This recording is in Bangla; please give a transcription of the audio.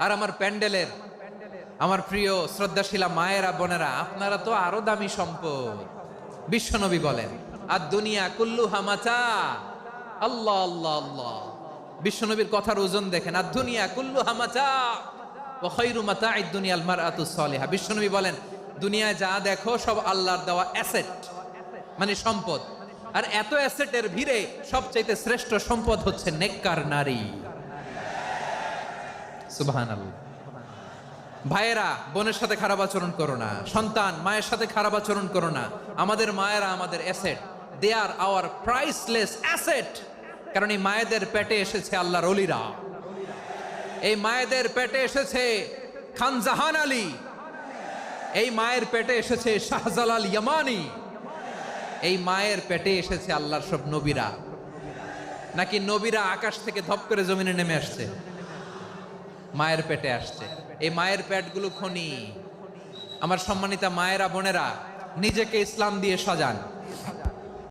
আর আমার প্যান্ডেলের আমার প্রিয় শ্রদ্ধাশীলা মায়েরা বোনেরা, আপনারা তো আরো দামি সম্পদ। বিশ্বনবী বলেন, আর দুনিয়া কুল্লু হামাচা। আল্লাহ আল্লাহ আল্লাহ, বিশ্বনবীর কথার ওজন দেখেন। আর দুনিয়া কুল্লু হামাচা ওয়া খায়রু মাতাঈদ দুনিয়াল মারআতুস সালিহা। বিশ্বনবী বলেন, দুনিয়ায় যা দেখো সব আল্লাহর দেওয়া অ্যাসেট, মানে সম্পদ। আর এত অ্যাসেটের ভিড়ে সবচাইতে শ্রেষ্ঠ সম্পদ হচ্ছে নেককার নারী। সুবহানাল্লাহ। ভাইয়েরা বোনের সাথে খারাপ আচরণ করো না, সন্তান মায়ের সাথে খারাপ আচরণ করো না। আমাদের মায়েরা আমাদের asset, they are our priceless asset. কারণ এই মায়েদের পেটে এসেছে আল্লাহর ওলিরা, এই মায়েদের পেটে এসেছে খান জাহান আলী, এই মায়ের পেটে এসেছে শাহজালাল ইয়ামানি, এই মায়ের পেটে এসেছে আল্লাহর সব নবীরা। নাকি নবীরা আকাশ থেকে ধপ করে জমিনে নেমে আসছে? মায়ের পেটে আসছে। এই মায়ের পেটগুলো খনি। আমার সম্মানিতা মায়েরা বোনেরা, নিজেকে ইসলাম দিয়ে সাজান।